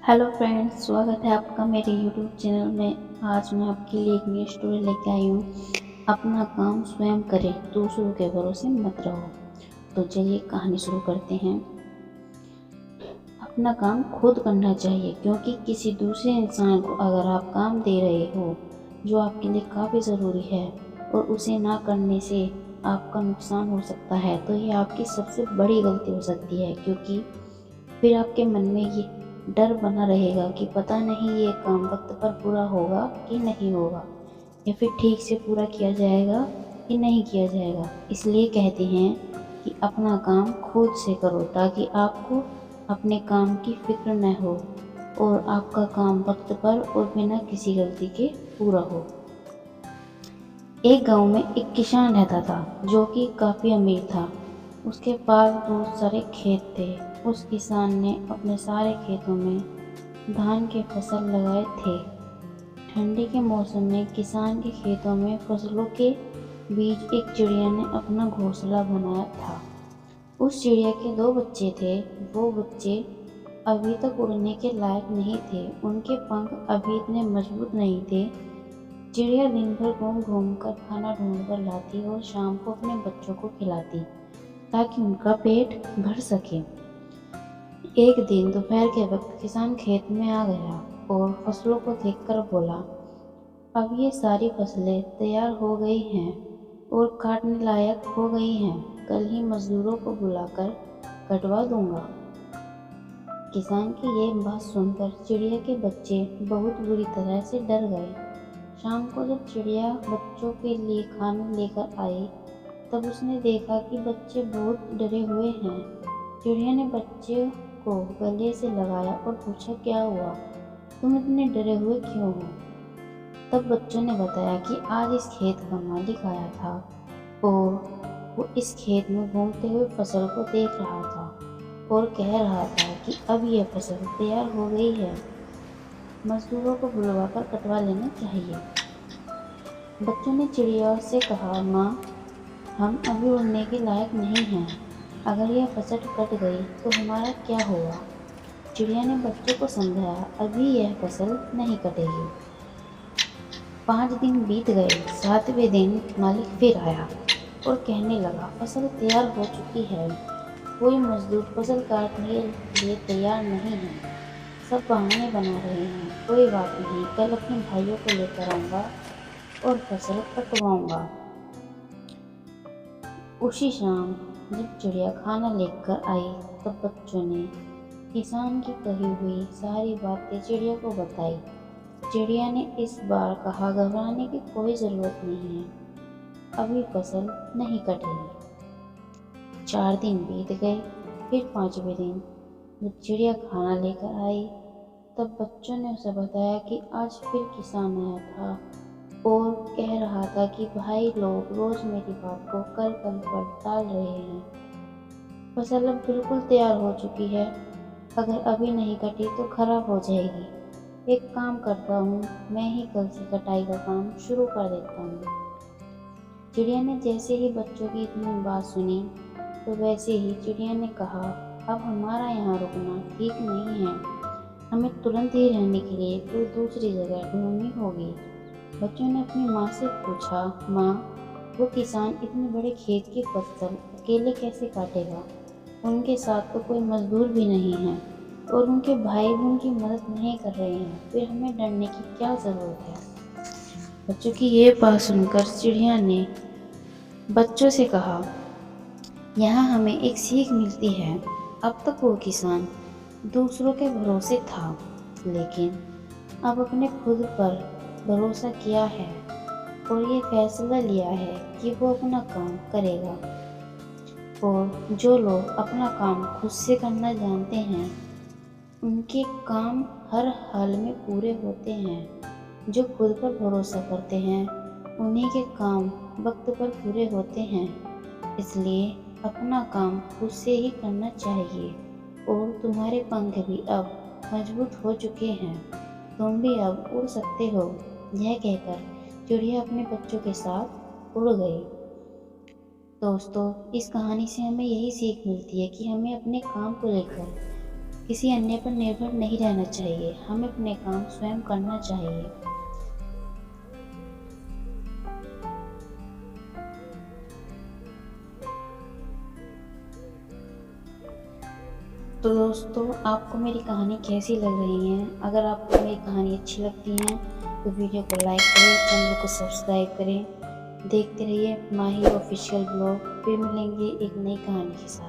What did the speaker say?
Hello friends, स्वागत है आपका मेरे यूट्यूब चैनल में। आज मैं आपके लिए एक नई स्टोरी लेके आई हूँ। अपना काम स्वयं करें, दूसरों के भरोसे मत रहो। तो चलिए कहानी शुरू करते हैं। अपना काम खुद करना चाहिए, क्योंकि किसी दूसरे इंसान को अगर आप काम दे रहे हो जो आपके लिए काफ़ी ज़रूरी है और उसे ना करने से आपका नुकसान हो सकता है, तो ये आपकी सबसे बड़ी गलती हो सकती है। क्योंकि फिर आपके मन में ये डर बना रहेगा कि पता नहीं ये काम वक्त पर पूरा होगा कि नहीं होगा, या फिर ठीक से पूरा किया जाएगा कि नहीं किया जाएगा। इसलिए कहते हैं कि अपना काम खुद से करो, ताकि आपको अपने काम की फिक्र न हो और आपका काम वक्त पर और बिना किसी गलती के पूरा हो। एक गांव में एक किसान रहता था जो कि काफ़ी अमीर था। उसके पास बहुत सारे खेत थे। उस किसान ने अपने सारे खेतों में धान के फसल लगाए थे। ठंडी के मौसम में किसान के खेतों में फसलों के बीच एक चिड़िया ने अपना घोंसला बनाया था। उस चिड़िया के दो बच्चे थे। वो बच्चे अभी तक उड़ने के लायक नहीं थे। उनके पंख अभी इतने मजबूत नहीं थे। चिड़िया दिन भर घूम घूम कर खाना ढूंढ कर लाती और शाम को अपने बच्चों को खिलाती, ताकि उनका पेट भर सके। एक दिन दोपहर के वक्त किसान खेत में आ गया और फसलों को देखकर बोला, अब ये सारी फसलें तैयार हो गई हैं और काटने लायक हो गई हैं। कल ही मजदूरों को बुलाकर कटवा दूंगा। किसान की ये बात सुनकर चिड़िया के बच्चे बहुत बुरी तरह से डर गए। शाम को जब चिड़िया बच्चों के लिए खाना लेकर आई, तब उसने देखा कि बच्चे बहुत डरे हुए हैं। चिड़िया ने बच्चे को गले से लगाया और पूछा, क्या हुआ, तुम इतने डरे हुए क्यों हो? तब बच्चों ने बताया कि आज इस खेत का मालिक आया था और वो इस खेत में घूमते हुए फसल को देख रहा था और कह रहा था कि अब यह फसल तैयार हो गई है, मजदूरों को बुलवाकर कटवा लेना चाहिए। बच्चों ने चिड़िया से कहा, माँ, हम अभी उड़ने के लायक नहीं हैं। अगर यह फसल कट गई तो हमारा क्या होगा? चिड़िया ने बच्चों को समझाया, अभी यह फसल नहीं कटेगी। 5 दिन बीत गए। 7वें दिन मालिक फिर आया और कहने लगा, फसल तैयार हो चुकी है। कोई मजदूर फसल काटने के लिए तैयार नहीं है। सब बहाने बना रहे हैं। कोई बात नहीं, कल अपने भाइयों को लेकर आऊँगा और फसल कटवाऊँगा। उसी शाम जब चिड़िया खाना लेकर आई, तब बच्चों ने किसान की कही हुई सारी बातें चिड़िया को बताई। चिड़िया ने इस बार कहा, घबराने की कोई ज़रूरत नहीं है, अभी फसल नहीं कटेगी। 4 दिन बीत गए। फिर 5वें दिन जब चिड़िया खाना लेकर आई, तब बच्चों ने उसे बताया कि आज फिर किसान आया था और कह रहा था कि भाई लोग रोज मेरी बात को कल पर टाल रहे हैं। फसल अब बिल्कुल तैयार हो चुकी है। अगर अभी नहीं कटी तो खराब हो जाएगी। एक काम करता हूँ, मैं ही कल से कटाई का काम शुरू कर देता हूँ। चिड़िया ने जैसे ही बच्चों की इतनी बात सुनी, तो वैसे ही चिड़िया ने कहा, अब हमारा यहाँ रुकना ठीक नहीं है। हमें तुरंत ही रहने के लिए कोई दूसरी जगह ढूंढनी होगी। बच्चों ने अपनी माँ से पूछा, माँ, वो किसान इतने बड़े खेत की फसल अकेले कैसे काटेगा? उनके साथ तो कोई मजदूर भी नहीं है और उनके भाई भी उनकी मदद नहीं कर रहे हैं। फिर हमें डरने की क्या ज़रूरत है? बच्चों की ये बात सुनकर चिड़िया ने बच्चों से कहा, यहाँ हमें एक सीख मिलती है। अब तक वो किसान दूसरों के भरोसे था, लेकिन अब अपने खुद पर भरोसा किया है और ये फैसला लिया है कि वो अपना काम करेगा। और जो लोग अपना काम खुद से करना जानते हैं, उनके काम हर हाल में पूरे होते हैं। जो खुद पर भरोसा करते हैं, उन्हीं के काम वक्त पर पूरे होते हैं। इसलिए अपना काम खुद से ही करना चाहिए। और तुम्हारे पंख भी अब मजबूत हो चुके हैं, तुम भी अब उड़ सकते हो। यह कहकर चिड़िया अपने बच्चों के साथ उड़ गई। दोस्तों, इस कहानी से हमें यही सीख मिलती है कि हमें अपने काम को लेकर किसी अन्य पर निर्भर नहीं रहना चाहिए, हमें अपने काम स्वयं करना चाहिए। तो दोस्तों, आपको मेरी कहानी कैसी लग रही है? अगर आपको मेरी कहानी अच्छी लगती है तो वीडियो को लाइक करें, चैनल को सब्सक्राइब करें। देखते रहिए माही ऑफिशियल ब्लॉग। फिर मिलेंगे एक नई कहानी के साथ।